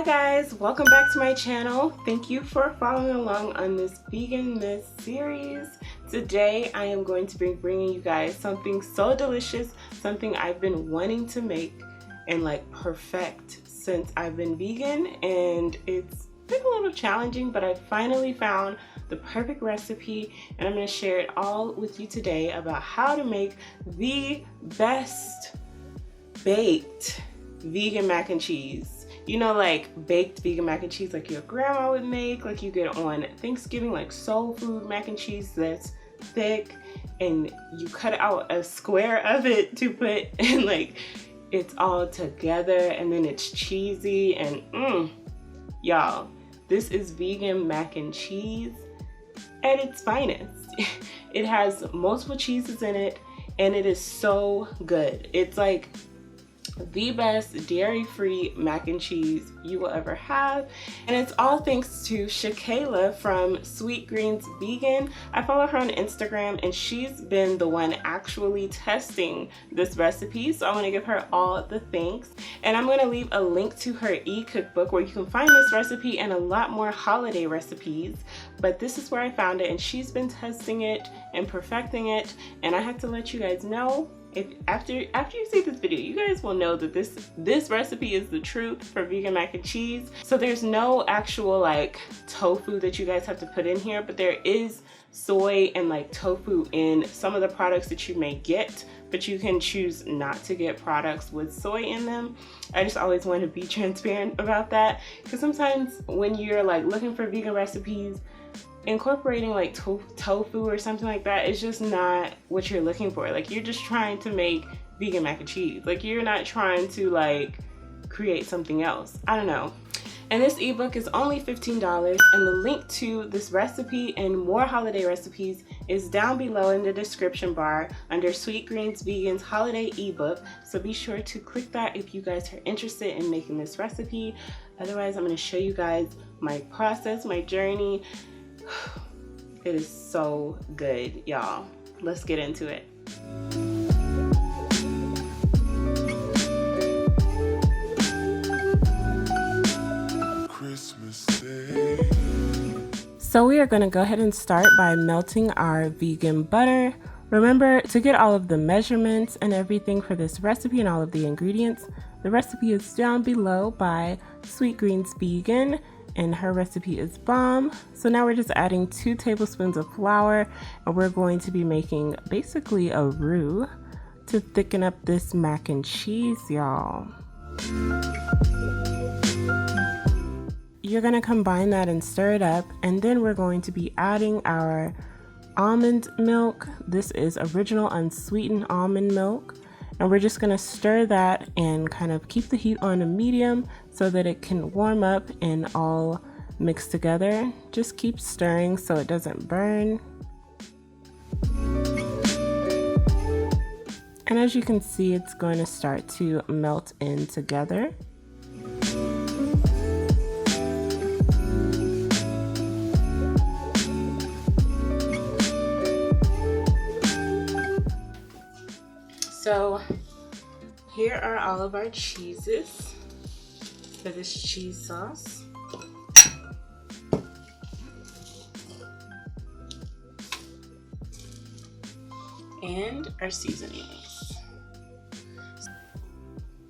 Hi guys, welcome back to my channel. Thank you for following along on this VEGANMAS series. Today I am going to be bringing you guys something so delicious, something I've been wanting to make and perfect since I've been vegan, and it's been a little challenging, but I finally found the perfect recipe and I'm going to share it all with you today about how to make the best baked vegan mac and cheese. You know, baked vegan mac and cheese like your grandma would make, like you get on Thanksgiving, like soul food mac and cheese that's thick and you cut out a square of it to put in, it's all together and then it's cheesy and y'all, this is vegan mac and cheese at its finest. It has multiple cheeses in it and it is so good. It's like the best dairy-free mac and cheese you will ever have, and it's all thanks to Shakayla from Sweet Greens Vegan. I follow her on Instagram and she's been the one actually testing this recipe, so I want to give her all the thanks. And I'm going to leave a link to her e-cookbook where you can find this recipe and a lot more holiday recipes, but this is where I found it and she's been testing it and perfecting it, and I have to let you guys know, if after you see this video, you guys will know that this recipe is the truth for vegan mac and cheese. So there's no actual tofu that you guys have to put in here, but there is soy and tofu in some of the products that you may get, but you can choose not to get products with soy in them. I just always want to be transparent about that, because sometimes when you're looking for vegan recipes, incorporating tofu or something like that is just not what you're looking for. You're just trying to make vegan mac and cheese. You're not trying to create something else. I don't know. And this ebook is only $15, and the link to this recipe and more holiday recipes is down below in the description bar under Sweet Greens Vegan's holiday ebook. So be sure to click that if you guys are interested in making this recipe. Otherwise, I'm going to show you guys my process, my journey. It is so good, y'all. Let's get into it. Christmas Day. So we are going to go ahead and start by melting our vegan butter. Remember to get all of the measurements and everything for this recipe and all of the ingredients. The recipe is down below by Sweet Greens Vegan, and her recipe is bomb. So now we're just adding 2 tablespoons of flour, and we're going to be making basically a roux to thicken up this mac and cheese, y'all. You're gonna combine that and stir it up, and then we're going to be adding our almond milk. This is original unsweetened almond milk. And we're just gonna stir that and kind of keep the heat on a medium so that it can warm up and all mix together. Just keep stirring so it doesn't burn. And as you can see, it's going to start to melt in together. So here are all of our cheeses for this cheese sauce. And our seasonings.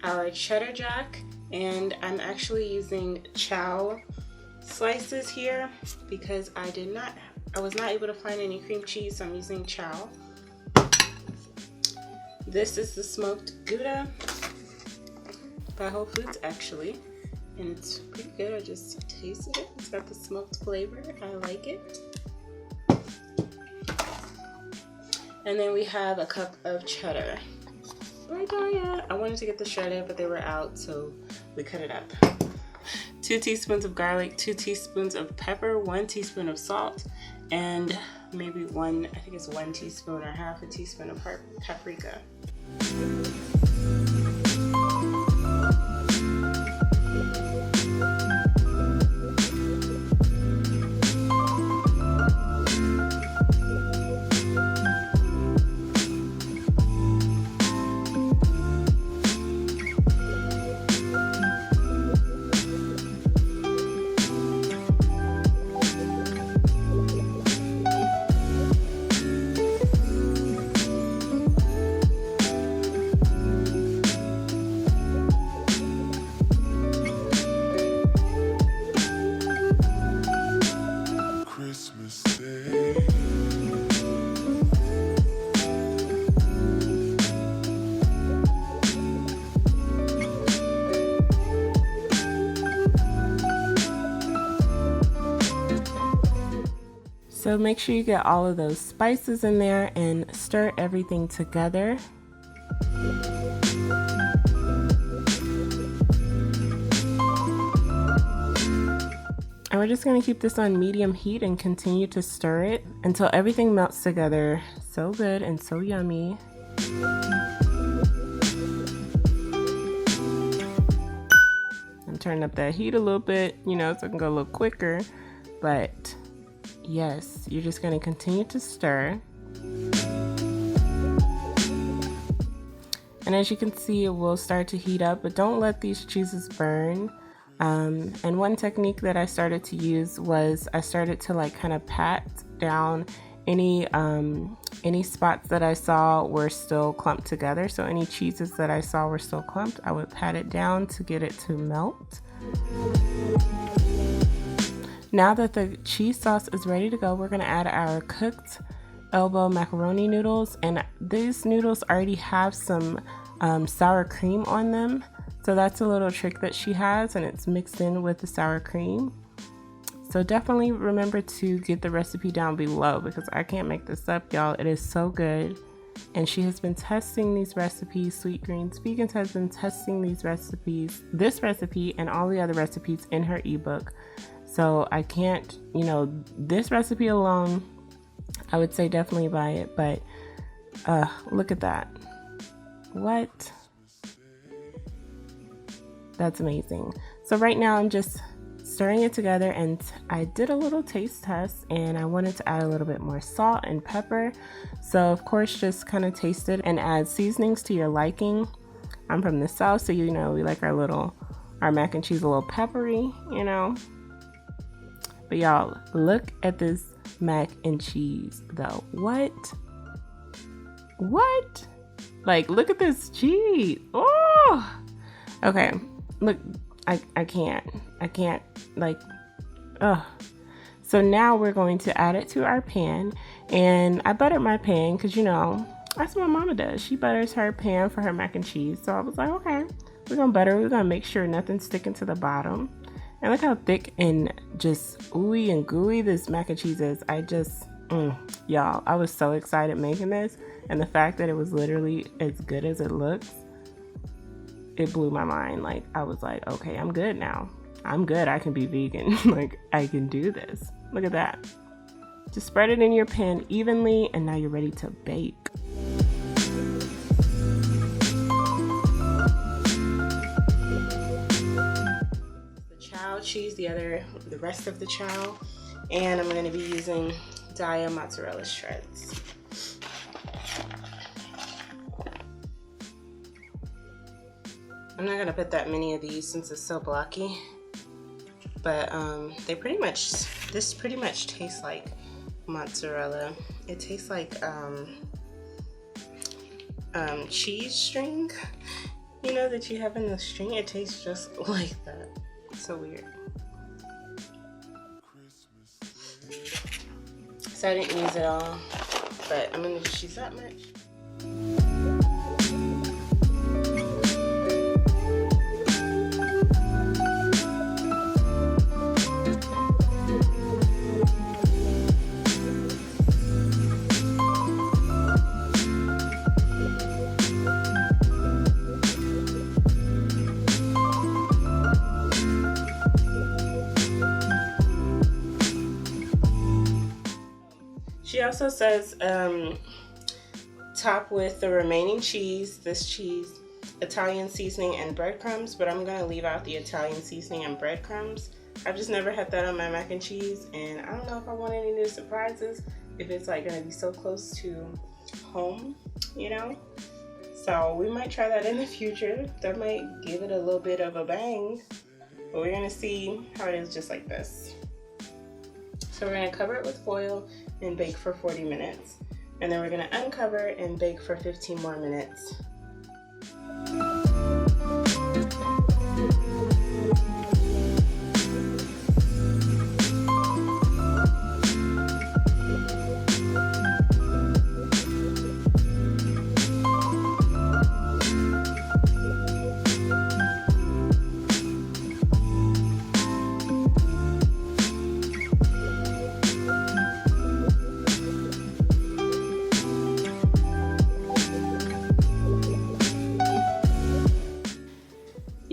Our cheddar jack, and I'm actually using chow slices here because I was not able to find any cream cheese, so I'm using chow. This is the smoked Gouda by Whole Foods actually, and it's pretty good. I just tasted it. It's got the smoked flavor. I like it. And then we have a cup of cheddar. Bye, Daya. I wanted to get the shredded, but they were out, so we cut it up. 2 teaspoons of garlic, 2 teaspoons of pepper, 1 teaspoon of salt, and maybe I think it's 1 teaspoon or half a teaspoon of paprika. Christmas Day. So make sure you get all of those spices in there and stir everything together. And we're just going to keep this on medium heat and continue to stir it until everything melts together. So good and so yummy. I'm turning up that heat a little bit, you know, so it can go a little quicker. But yes, you're just going to continue to stir. And as you can see, it will start to heat up, but don't let these cheeses burn. And one technique that I started to use was I started to like kind of pat down any spots that I saw were still clumped together. So any cheeses that I saw were still clumped, I would pat it down to get it to melt. Now that the cheese sauce is ready to go, we're going to add our cooked elbow macaroni noodles, and these noodles already have some sour cream on them. So that's a little trick that she has, and it's mixed in with the sour cream. So definitely remember to get the recipe down below because I can't make this up, y'all. It is so good. And she has been testing these recipes. Sweet Greens Vegans has been testing these recipes, this recipe and all the other recipes in her ebook. So I can't, you know, this recipe alone, I would say definitely buy it, but look at that. What? That's amazing. So right now I'm just stirring it together, and I did a little taste test and I wanted to add a little bit more salt and pepper. So of course just kind of taste it and add seasonings to your liking. I'm from the South, so you know we like our mac and cheese a little peppery, you know. But y'all, look at this mac and cheese though. What? Like, look at this cheese. Oh, okay. Look, I can't, like, ugh. So now we're going to add it to our pan, and I buttered my pan because, you know, that's what my mama does. She butters her pan for her mac and cheese. So I was like, okay, we're gonna make sure nothing's sticking to the bottom. And look how thick and just ooey and gooey this mac and cheese is. Y'all, I was so excited making this, and the fact that it was literally as good as it looks, it blew my mind. Like, I was like, okay, I'm good now. I'm good. I can be vegan. Like, I can do this. Look at that. Just spread it in your pan evenly, and now you're ready to bake. The chow cheese, the rest of the chow, and I'm going to be using Daiya mozzarella shreds. I'm not gonna put that many of these since it's so blocky, but this pretty much tastes like mozzarella. It tastes like cheese string, you know, that you have in the string. It tastes just like that. It's so weird. So I didn't use it all, but I'm gonna just use that much. She also says top with the remaining cheese, this cheese, Italian seasoning, and breadcrumbs, but I'm gonna leave out the Italian seasoning and breadcrumbs. I've just never had that on my mac and cheese, and I don't know if I want any new surprises, if it's like gonna be so close to home, you know? So we might try that in the future. That might give it a little bit of a bang, but we're gonna see how it is just like this. So we're gonna cover it with foil and bake for 40 minutes. And then we're gonna uncover and bake for 15 more minutes.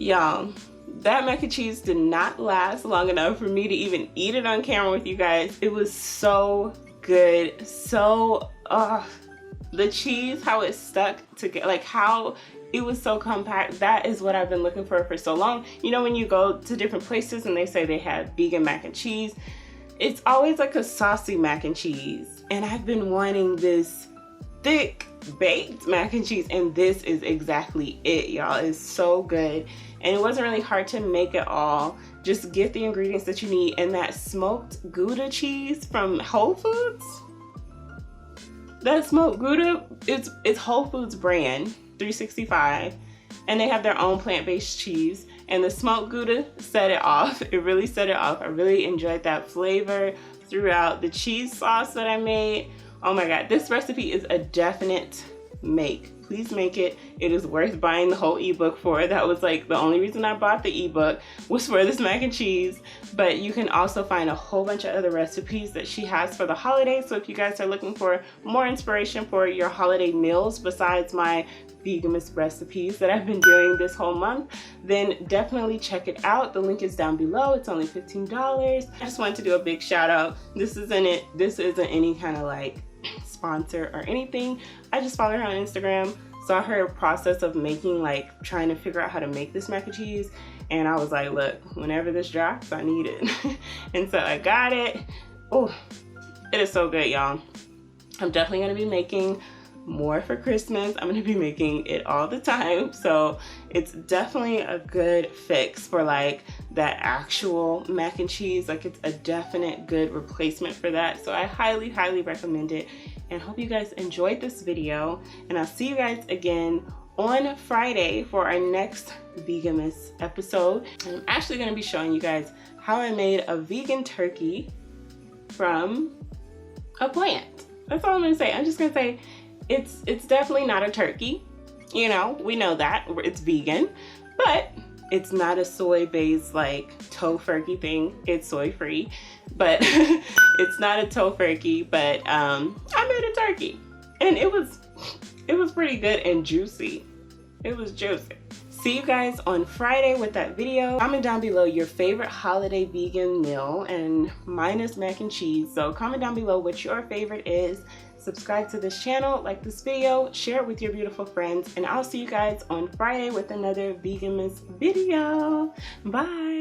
Y'all, that mac and cheese did not last long enough for me to even eat it on camera with you guys. It was so good. So, the cheese, how it stuck together, like how it was so compact. That is what I've been looking for so long. You know, when you go to different places and they say they have vegan mac and cheese, it's always like a saucy mac and cheese. And I've been wanting this thick baked mac and cheese, and this is exactly it, y'all. It's so good. And it wasn't really hard to make at all. Just get the ingredients that you need. And that smoked Gouda cheese from Whole Foods, that smoked Gouda, it's Whole Foods brand, 365, and they have their own plant-based cheese. And the smoked Gouda set it off. It really set it off. I really enjoyed that flavor throughout. The cheese sauce that I made, oh my god, this recipe is a definite make. Please make it. It is worth buying the whole ebook for. That was like the only reason I bought the ebook, was for this mac and cheese. But you can also find a whole bunch of other recipes that she has for the holidays. So if you guys are looking for more inspiration for your holiday meals besides my VEGANMAS recipes that I've been doing this whole month, then definitely check it out. The link is down below. It's only $15. I just wanted to do a big shout out. This isn't any kind of like sponsor or anything. I just followed her on Instagram, saw her process of making, like trying to figure out how to make this mac and cheese, and I was like, look, whenever this drops, I need it. And so I got it. Oh, it is so good, y'all. I'm definitely gonna be making more for Christmas. I'm gonna be making it all the time, so it's definitely a good fix for like that actual mac and cheese. Like, it's a definite good replacement for that, so I highly recommend it. And hope you guys enjoyed this video, and I'll see you guys again on Friday for our next VEGANMAS episode. And I'm actually going to be showing you guys how I made a vegan turkey from a plant. That's all I'm going to say. I'm just going to say it's definitely not a turkey. You know, we know that it's vegan, but it's not a soy-based like tofurkey thing. It's soy-free, but it's not a tofurkey. But I made a turkey, and it was pretty good and juicy. It was juicy. See you guys on Friday with that video. Comment down below your favorite holiday vegan meal, and mine is mac and cheese. So comment down below what your favorite is. Subscribe to this channel, like this video, share it with your beautiful friends, and I'll see you guys on Friday with another VEGANMAS video. Bye.